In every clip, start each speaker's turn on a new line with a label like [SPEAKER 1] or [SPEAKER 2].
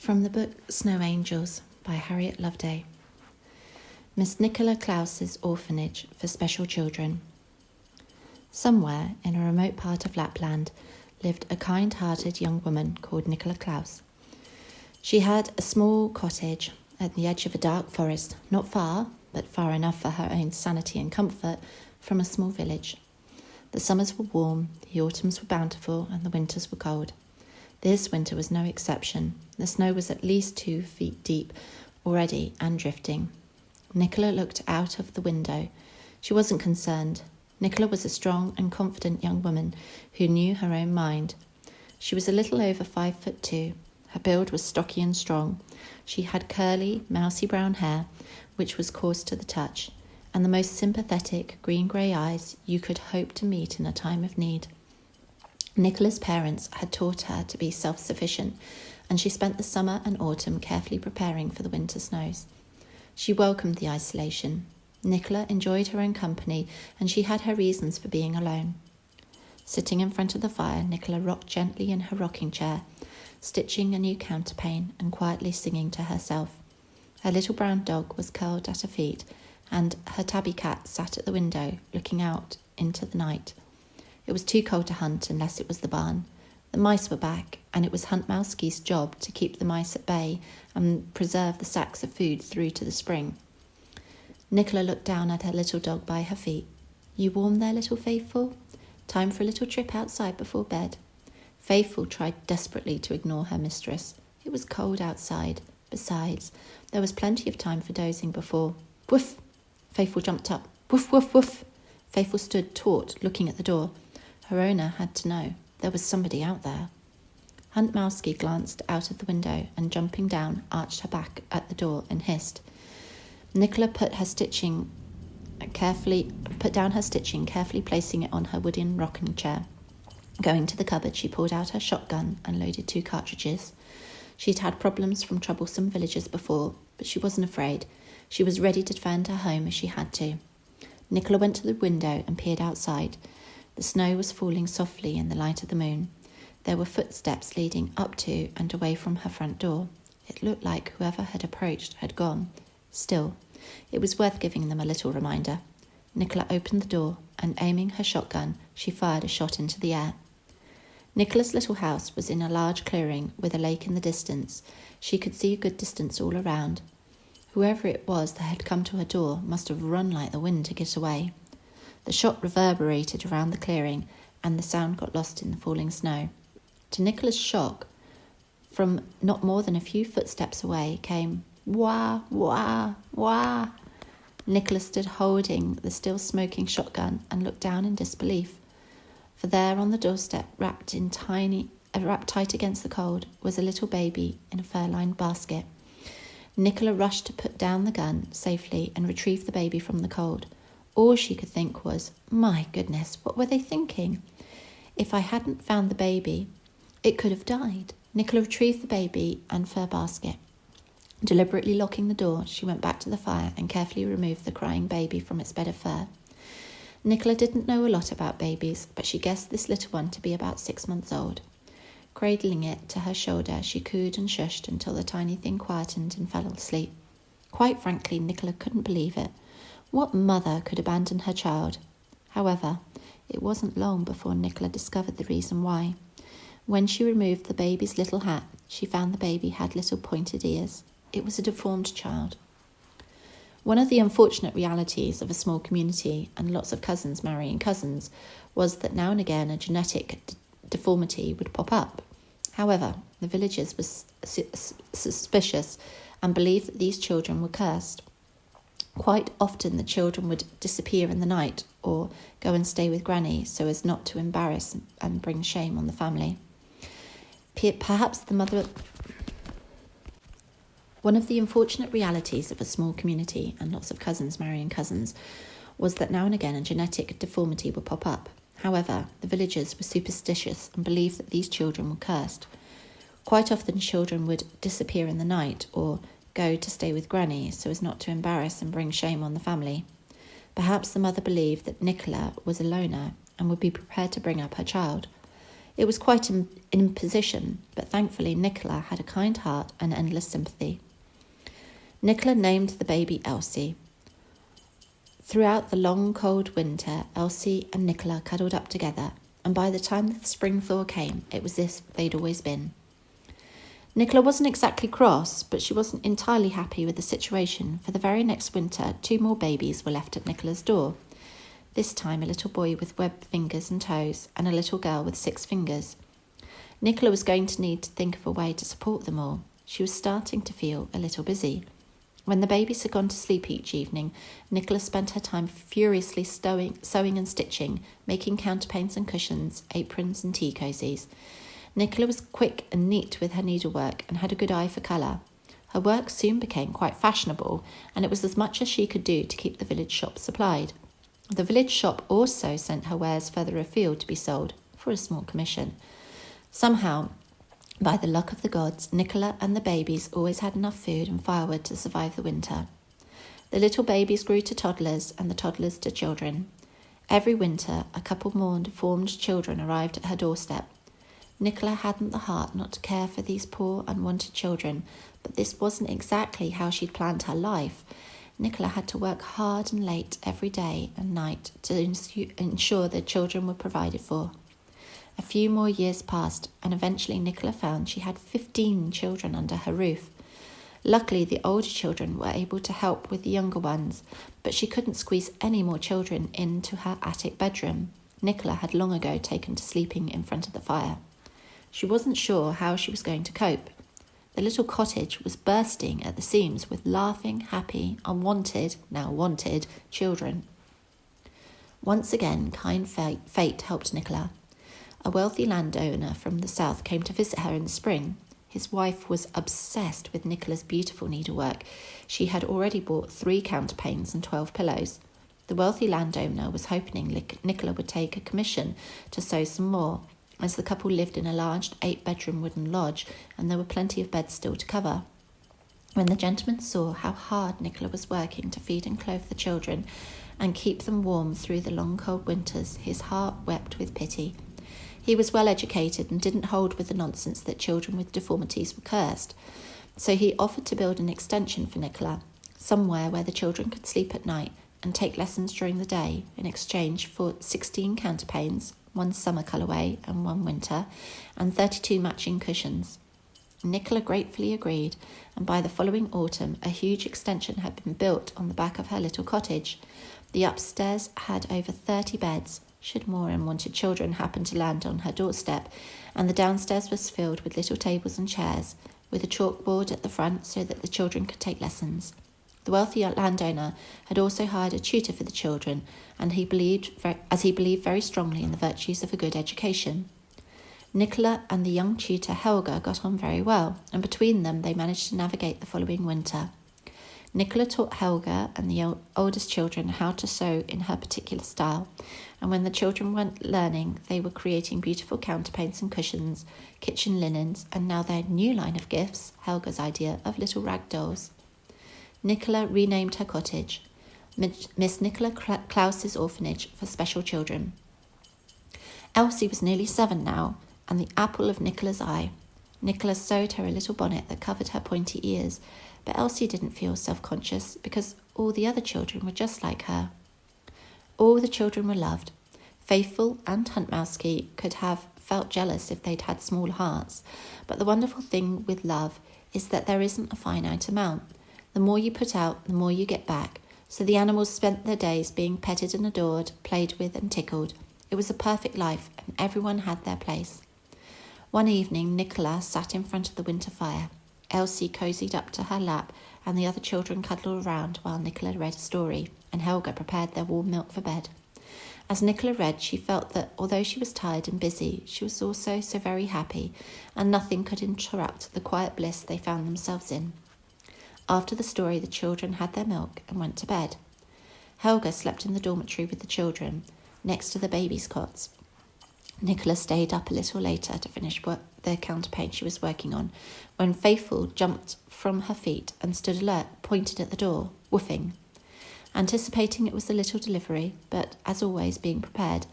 [SPEAKER 1] From the book Snow Angels by Harriet Loveday. Miss Nicola Klaus's Orphanage for Special Children. Somewhere in a remote part of Lapland lived a kind-hearted young woman called Nicola Klaus. She had a small cottage at the edge of a dark forest, not far, but far enough for her own sanity and comfort, from a small village. The summers were warm, the autumns were bountiful, and the winters were cold. This winter was no exception. The snow was at least 2 feet deep already and drifting. Nicola looked out of the window. She wasn't concerned. Nicola was a strong and confident young woman who knew her own mind. She was a little over 5'2". Her build was stocky and strong. She had curly, mousy brown hair, which was coarse to the touch, and the most sympathetic green-grey eyes you could hope to meet in a time of need. Nicola's parents had taught her to be self-sufficient, and she spent the summer and autumn carefully preparing for the winter snows. She welcomed the isolation. Nicola enjoyed her own company, and she had her reasons for being alone. Sitting in front of the fire, Nicola rocked gently in her rocking chair, stitching a new counterpane and quietly singing to herself. Her little brown dog was curled at her feet, and her tabby cat sat at the window, looking out into the night. It was too cold to hunt unless it was the barn. The mice were back, and it was Hunt Mouseke's job to keep the mice at bay and preserve the sacks of food through to the spring. Nicola looked down at her little dog by her feet. "You warm there, little Faithful? Time for a little trip outside before bed." Faithful tried desperately to ignore her mistress. It was cold outside. Besides, there was plenty of time for dozing before. Woof! Faithful jumped up. Woof, woof, woof! Faithful stood taut, looking at the door. Her owner had to know. There was somebody out there. Hunt Mousekie glanced out of the window and, jumping down, arched her back at the door and hissed. Nicola put down her stitching, carefully placing it on her wooden rocking chair. Going to the cupboard, she pulled out her shotgun and loaded 2 cartridges. She'd had problems from troublesome villagers before, but she wasn't afraid. She was ready to defend her home if she had to. Nicola went to the window and peered outside. The snow was falling softly in the light of the moon. There were footsteps leading up to and away from her front door. It looked like whoever had approached had gone. Still, it was worth giving them a little reminder. Nicola opened the door, and aiming her shotgun, she fired a shot into the air. Nicola's little house was in a large clearing with a lake in the distance. She could see a good distance all around. Whoever it was that had come to her door must have run like the wind to get away. The shot reverberated around the clearing, and the sound got lost in the falling snow. To Nicola's shock, from not more than a few footsteps away came wah, wah, wah. Nicola stood holding the still smoking shotgun and looked down in disbelief. For there on the doorstep, wrapped tight against the cold, was a little baby in a fur-lined basket. Nicola rushed to put down the gun safely and retrieve the baby from the cold. All she could think was, my goodness, what were they thinking? If I hadn't found the baby, it could have died. Nicola retrieved the baby and fur basket. Deliberately locking the door, she went back to the fire and carefully removed the crying baby from its bed of fur. Nicola didn't know a lot about babies, but she guessed this little one to be about 6 months old. Cradling it to her shoulder, she cooed and shushed until the tiny thing quietened and fell asleep. Quite frankly, Nicola couldn't believe it. What mother could abandon her child? However, it wasn't long before Nicola discovered the reason why. When she removed the baby's little hat, she found the baby had little pointed ears. It was a deformed child. One of the unfortunate realities of a small community and lots of cousins marrying cousins was that now and again a genetic deformity would pop up. However, the villagers were suspicious and believed that these children were cursed. Quite often the children would disappear in the night or go and stay with Granny so as not to embarrass and bring shame on the family. Perhaps the mother... One of the unfortunate realities of a small community and lots of cousins marrying cousins was that now and again a genetic deformity would pop up. However, the villagers were superstitious and believed that these children were cursed. Quite often children would disappear in the night or go to stay with Granny so as not to embarrass and bring shame on the family. Perhaps the mother believed that Nicola was a loner and would be prepared to bring up her child. It was quite an imposition, but thankfully Nicola had a kind heart and endless sympathy. Nicola named the baby Elsie. Throughout the long, cold winter, Elsie and Nicola cuddled up together, and by the time the spring thaw came, it was as if they'd always been. Nicola wasn't exactly cross, but she wasn't entirely happy with the situation, for the very next winter 2 more babies were left at Nicola's door. This time a little boy with webbed fingers and toes, and a little girl with 6 fingers. Nicola was going to need to think of a way to support them all. She was starting to feel a little busy. When the babies had gone to sleep each evening, Nicola spent her time furiously sewing and stitching, making counterpanes and cushions, aprons and tea cosies. Nicola was quick and neat with her needlework and had a good eye for colour. Her work soon became quite fashionable, and it was as much as she could do to keep the village shop supplied. The village shop also sent her wares further afield to be sold for a small commission. Somehow, by the luck of the gods, Nicola and the babies always had enough food and firewood to survive the winter. The little babies grew to toddlers and the toddlers to children. Every winter, a couple more deformed children arrived at her doorstep. Nicola hadn't the heart not to care for these poor, unwanted children, but this wasn't exactly how she'd planned her life. Nicola had to work hard and late every day and night to ensure the children were provided for. A few more years passed, and eventually Nicola found she had 15 children under her roof. Luckily, the older children were able to help with the younger ones, but she couldn't squeeze any more children into her attic bedroom. Nicola had long ago taken to sleeping in front of the fire. She wasn't sure how she was going to cope. The little cottage was bursting at the seams with laughing, happy, unwanted, now wanted, children. Once again, kind fate helped Nicola. A wealthy landowner from the south came to visit her in the spring. His wife was obsessed with Nicola's beautiful needlework. She had already bought 3 counterpanes and 12 pillows. The wealthy landowner was hoping Nicola would take a commission to sew some more, as the couple lived in a large 8-bedroom wooden lodge and there were plenty of beds still to cover. When the gentleman saw how hard Nicola was working to feed and clothe the children and keep them warm through the long cold winters, his heart wept with pity. He was well educated and didn't hold with the nonsense that children with deformities were cursed, so he offered to build an extension for Nicola, somewhere where the children could sleep at night and take lessons during the day in exchange for 16 counterpanes, 1 summer colourway and 1 winter, and 32 matching cushions. Nicola gratefully agreed, and by the following autumn a huge extension had been built on the back of her little cottage. The upstairs had over 30 beds, should more unwanted children happen to land on her doorstep, and the downstairs was filled with little tables and chairs, with a chalkboard at the front so that the children could take lessons. The wealthy landowner had also hired a tutor for the children, and he believed very strongly in the virtues of a good education. Nicola and the young tutor Helga got on very well, and between them they managed to navigate the following winter. Nicola taught Helga and the oldest children how to sew in her particular style, and when the children weren't learning, they were creating beautiful counterpanes and cushions, kitchen linens, and now their new line of gifts, Helga's idea of little rag dolls. Nicola renamed her cottage Miss Nicola Klaus's Orphanage for Special Children. Elsie was nearly 7 now, and the apple of Nicola's eye. Nicola sewed her a little bonnet that covered her pointy ears, but Elsie didn't feel self-conscious because all the other children were just like her. All the children were loved. Faithful and Huntmousky could have felt jealous if they'd had small hearts, but the wonderful thing with love is that there isn't a finite amount. The more you put out, the more you get back. So the animals spent their days being petted and adored, played with and tickled. It was a perfect life, and everyone had their place. One evening, Nicola sat in front of the winter fire. Elsie cosied up to her lap, and the other children cuddled around while Nicola read a story, and Helga prepared their warm milk for bed. As Nicola read, she felt that although she was tired and busy, she was also so very happy, and nothing could interrupt the quiet bliss they found themselves in. After the story, the children had their milk and went to bed. Helga slept in the dormitory with the children, next to the babies' cots. Nicola stayed up a little later to finish the counterpane she was working on, when Faithful jumped from her feet and stood alert, pointed at the door, woofing. Anticipating it was the little delivery, but as always being prepared,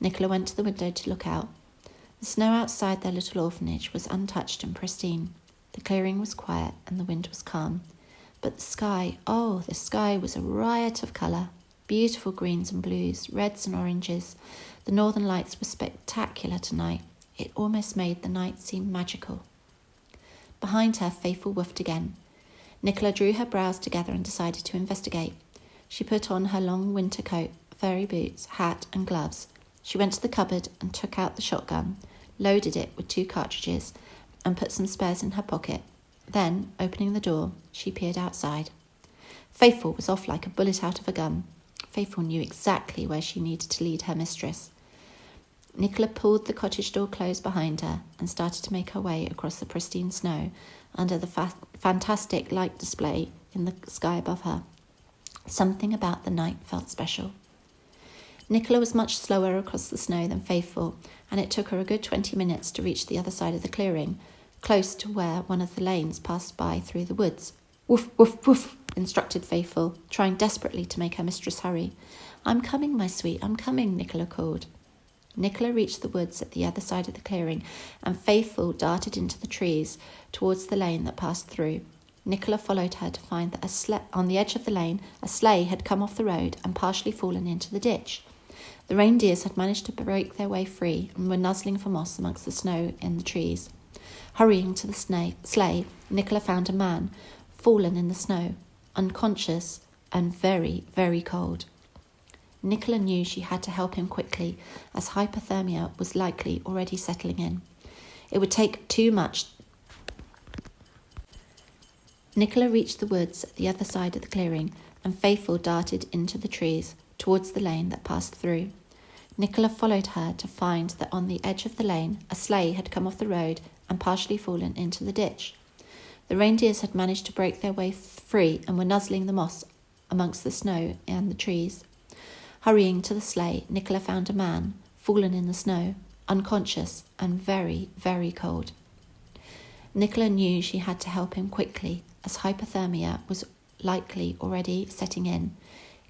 [SPEAKER 1] Nicola went to the window to look out. The snow outside their little orphanage was untouched and pristine. The clearing was quiet and the wind was calm. But the sky was a riot of colour. Beautiful greens and blues, reds and oranges. The northern lights were spectacular tonight. It almost made the night seem magical. Behind her, Faithful woofed again. Nicola drew her brows together and decided to investigate. She put on her long winter coat, furry boots, hat and gloves. She went to the cupboard and took out the shotgun, loaded it with 2 cartridges and put some spares in her pocket. Then, opening the door, she peered outside. Faithful was off like a bullet out of a gun. Faithful knew exactly where she needed to lead her mistress. Nicola pulled the cottage door closed behind her and started to make her way across the pristine snow under the fantastic light display in the sky above her. Something about the night felt special. Nicola was much slower across the snow than Faithful, and it took her a good 20 minutes to reach the other side of the clearing, close to where one of the lanes passed by through the woods. "Woof, woof, woof," instructed Faithful, trying desperately to make her mistress hurry. "I'm coming, my sweet, I'm coming," Nicola called. Nicola reached the woods at the other side of the clearing, and Faithful darted into the trees towards the lane that passed through. Nicola followed her to find that on the edge of the lane, a sleigh had come off the road and partially fallen into the ditch. The reindeers had managed to break their way free and were nuzzling for moss amongst the snow in the trees. Hurrying to the sleigh, Nicola found a man, fallen in the snow, unconscious and very, very cold. Nicola knew she had to help him quickly, as hypothermia was likely already settling in. It would take too much. Nicola reached the woods at the other side of the clearing, and Faithful darted into the trees towards the lane that passed through. Nicola followed her to find that on the edge of the lane, a sleigh had come off the road and partially fallen into the ditch. The reindeers had managed to break their way free and were nuzzling the moss amongst the snow and the trees. Hurrying to the sleigh, Nicola found a man, fallen in the snow, unconscious and very, very cold. Nicola knew she had to help him quickly, as hypothermia was likely already setting in.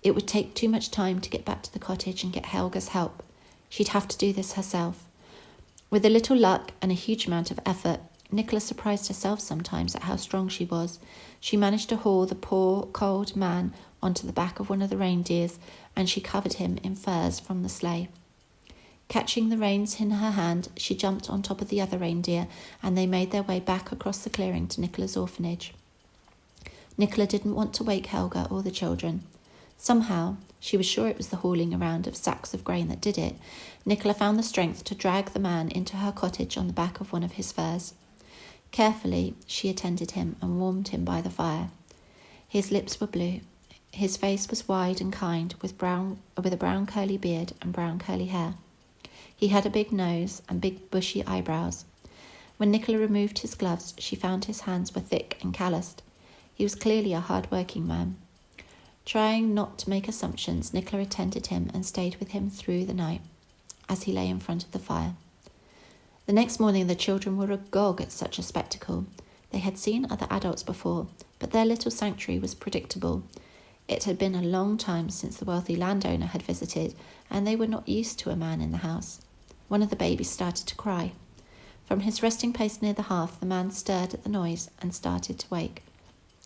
[SPEAKER 1] It would take too much time to get back to the cottage and get Helga's help. She'd have to do this herself. With a little luck and a huge amount of effort, Nicola surprised herself sometimes at how strong she was. She managed to haul the poor, cold man onto the back of one of the reindeers, and she covered him in furs from the sleigh. Catching the reins in her hand, she jumped on top of the other reindeer, and they made their way back across the clearing to Nicola's orphanage. Nicola didn't want to wake Helga or the children. Somehow, she was sure it was the hauling around of sacks of grain that did it, Nicola found the strength to drag the man into her cottage on the back of one of his furs. Carefully, she attended him and warmed him by the fire. His lips were blue. His face was wide and kind, with a brown curly beard and brown curly hair. He had a big nose and big bushy eyebrows. When Nicola removed his gloves, she found his hands were thick and calloused. He was clearly a hard-working man. Trying not to make assumptions, Nicola attended him and stayed with him through the night, as he lay in front of the fire. The next morning the children were agog at such a spectacle. They had seen other adults before, but their little sanctuary was predictable. It had been a long time since the wealthy landowner had visited, and they were not used to a man in the house. One of the babies started to cry. From his resting place near the hearth, the man stirred at the noise and started to wake.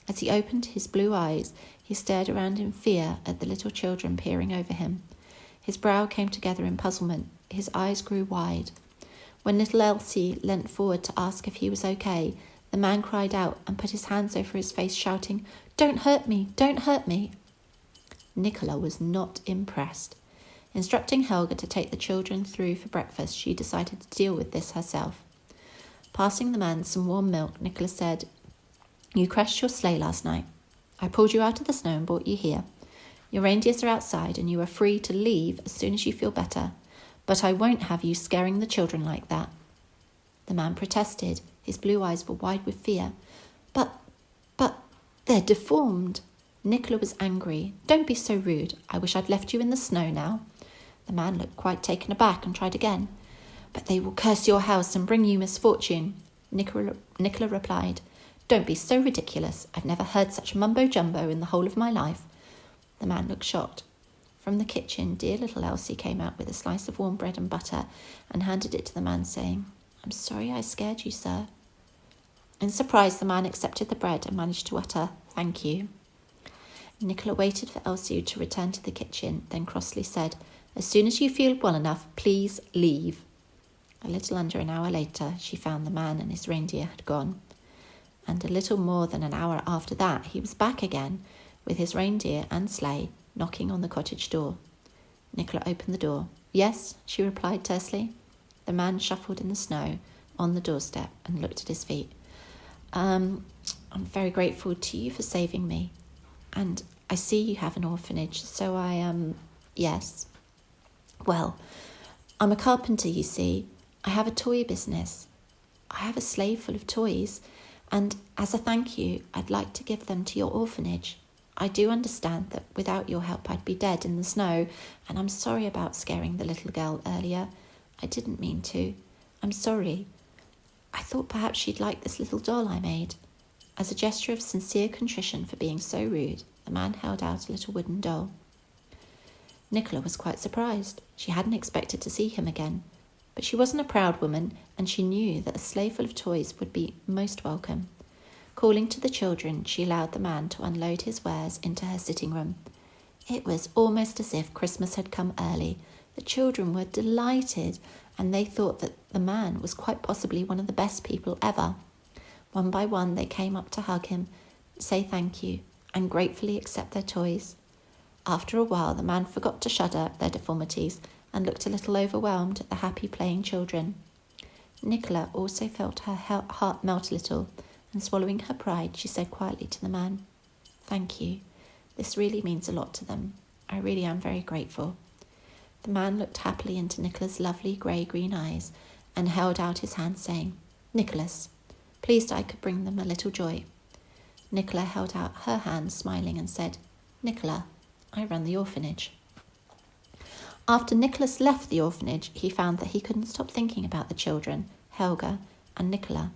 [SPEAKER 1] As he opened his blue eyes, he stared around in fear at the little children peering over him. His brow came together in puzzlement. His eyes grew wide. When little Elsie leant forward to ask if he was okay, the man cried out and put his hands over his face, shouting, "Don't hurt me! Don't hurt me!" Nicola was not impressed. Instructing Helga to take the children through for breakfast, she decided to deal with this herself. Passing the man some warm milk, Nicola said, "You crashed your sleigh last night. I pulled you out of the snow and brought you here. Your reindeers are outside and you are free to leave as soon as you feel better, but I won't have you scaring the children like that." The man protested. His blue eyes were wide with fear. But, they're deformed." Nicola was angry. "Don't be so rude. I wish I'd left you in the snow now." The man looked quite taken aback and tried again. "But they will curse your house and bring you misfortune." Nicola replied, "Don't be so ridiculous. I've never heard such mumbo-jumbo in the whole of my life." The man looked shocked. From the kitchen, dear little Elsie came out with a slice of warm bread and butter and handed it to the man, saying, "I'm sorry I scared you, sir." In surprise, the man accepted the bread and managed to utter, "Thank you." Nicola waited for Elsie to return to the kitchen, then crossly said, "As soon as you feel well enough, please leave." A little under an hour later, she found the man and his reindeer had gone. And a little more than an hour after that, he was back again with his reindeer and sleigh, knocking on the cottage door. Nicola opened the door. "Yes," she replied tersely. The man shuffled in the snow on the doorstep and looked at his feet. I'm very grateful to you for saving me. And I see you have an orphanage, so yes. Well, I'm a carpenter, you see. I have a toy business. I have a sleigh full of toys, and as a thank you, I'd like to give them to your orphanage. I do understand that without your help I'd be dead in the snow, and I'm sorry about scaring the little girl earlier. I didn't mean to. I'm sorry. I thought perhaps she'd like this little doll I made." As a gesture of sincere contrition for being so rude, the man held out a little wooden doll. Nicola was quite surprised. She hadn't expected to see him again, but she wasn't a proud woman, and she knew that a sleigh full of toys would be most welcome. Calling to the children, she allowed the man to unload his wares into her sitting room. It was almost as if Christmas had come early. The children were delighted, and they thought that the man was quite possibly one of the best people ever. One by one, they came up to hug him, say thank you, and gratefully accept their toys. After a while, the man forgot to shudder at their deformities and looked a little overwhelmed at the happy playing children. Nicola also felt her heart melt a little, and swallowing her pride, she said quietly to the man, "Thank you. This really means a lot to them. I really am very grateful." The man looked happily into Nicola's lovely grey-green eyes and held out his hand, saying, "Nicholas, pleased I could bring them a little joy." Nicola held out her hand, smiling, and said, "Nicola, I run the orphanage." After Nicholas left the orphanage, he found that he couldn't stop thinking about the children, Helga and Nicola.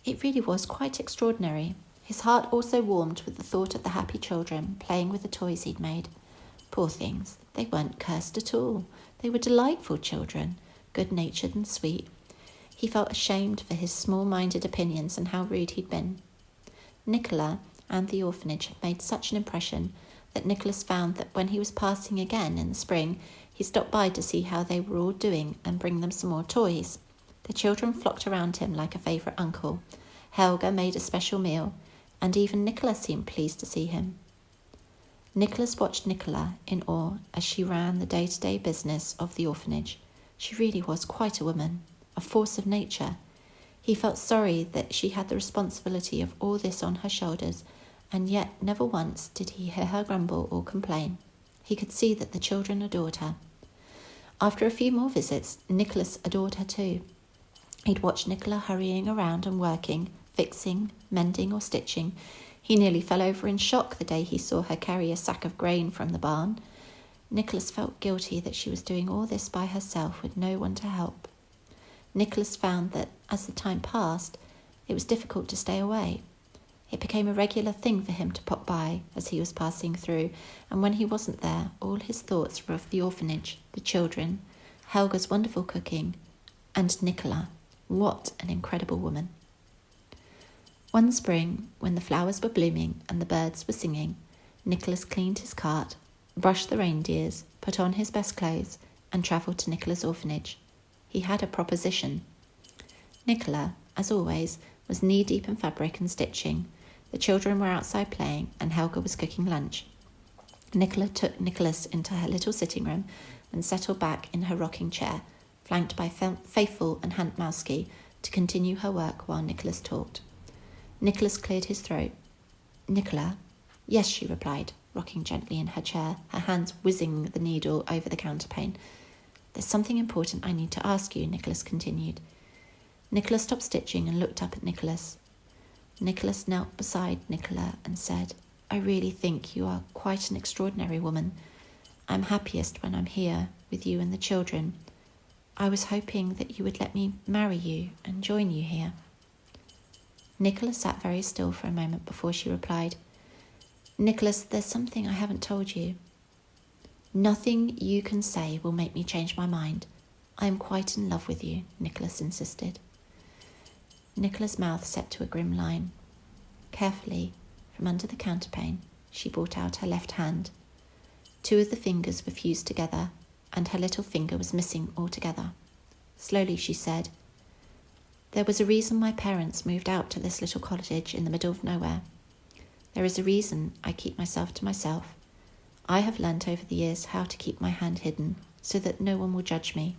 [SPEAKER 1] It really was quite extraordinary. His heart also warmed with the thought of the happy children playing with the toys he'd made. Poor things, they weren't cursed at all. They were delightful children, good-natured and sweet. He felt ashamed for his small-minded opinions and how rude he'd been. Nicola and the orphanage had made such an impression that Nicholas found that when he was passing again in the spring, he stopped by to see how they were all doing and bring them some more toys. The children flocked around him like a favourite uncle. Helga made a special meal, and even Nicola seemed pleased to see him. Nicholas watched Nicola in awe as she ran the day-to-day business of the orphanage. She really was quite a woman, a force of nature. He felt sorry that she had the responsibility of all this on her shoulders, and yet never once did he hear her grumble or complain. He could see that the children adored her. After a few more visits, Nicholas adored her too. He'd watched Nicola hurrying around and working, fixing, mending or stitching. He nearly fell over in shock the day he saw her carry a sack of grain from the barn. Nicholas felt guilty that she was doing all this by herself with no one to help. Nicholas found that, as the time passed, it was difficult to stay away. It became a regular thing for him to pop by as he was passing through, and when he wasn't there, all his thoughts were of the orphanage, the children, Helga's wonderful cooking, and Nicola. What an incredible woman. One spring, when the flowers were blooming and the birds were singing, Nicholas cleaned his cart, brushed the reindeers, put on his best clothes, and travelled to Nicola's orphanage. He had a proposition. Nicola, as always, was knee-deep in fabric and stitching. The children were outside playing, and Helga was cooking lunch. Nicola took Nicholas into her little sitting room and settled back in her rocking chair, flanked by Faithful and Aunt Mousky, to continue her work while Nicholas talked. Nicholas cleared his throat. "Nicola?" "Yes," she replied, rocking gently in her chair, her hands whizzing the needle over the counterpane. "There's something important I need to ask you," Nicholas continued. Nicola stopped stitching and looked up at Nicholas. Nicholas knelt beside Nicola and said, "I really think you are quite an extraordinary woman. I'm happiest when I'm here with you and the children. I was hoping that you would let me marry you and join you here." Nicola sat very still for a moment before she replied, "Nicholas, there's something I haven't told you." Nothing you can say will make me change my mind. I am quite in love with you, Nicholas insisted. Nicola's mouth set to a grim line. Carefully, from under the counterpane, she brought out her left hand. 2 of the fingers were fused together, and her little finger was missing altogether. Slowly she said, "There was a reason my parents moved out to this little cottage in the middle of nowhere. There is a reason I keep myself to myself. I have learnt over the years how to keep my hand hidden so that no one will judge me.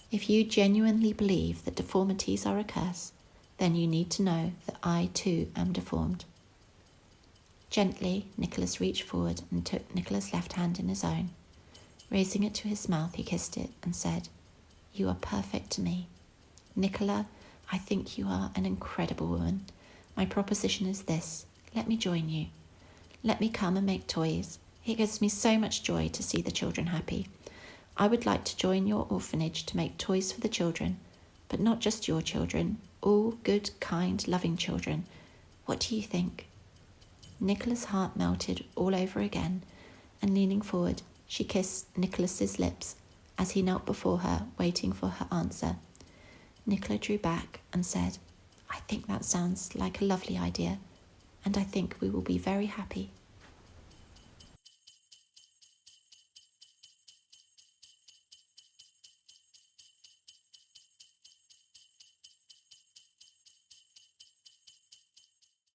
[SPEAKER 1] If you genuinely believe that deformities are a curse, then you need to know that I too am deformed." Gently, Nicholas reached forward and took Nicola's left hand in his own. Raising it to his mouth, he kissed it and said, "You are perfect to me. Nicola, I think you are an incredible woman. My proposition is this: let me join you. Let me come and make toys. It gives me so much joy to see the children happy. I would like to join your orphanage to make toys for the children, but not just your children, all good, kind, loving children. What do you think?" Nicola's heart melted all over again, and leaning forward, she kissed Nicholas's lips as he knelt before her, waiting for her answer. Nicola drew back and said, "I think that sounds like a lovely idea, and I think we will be very happy."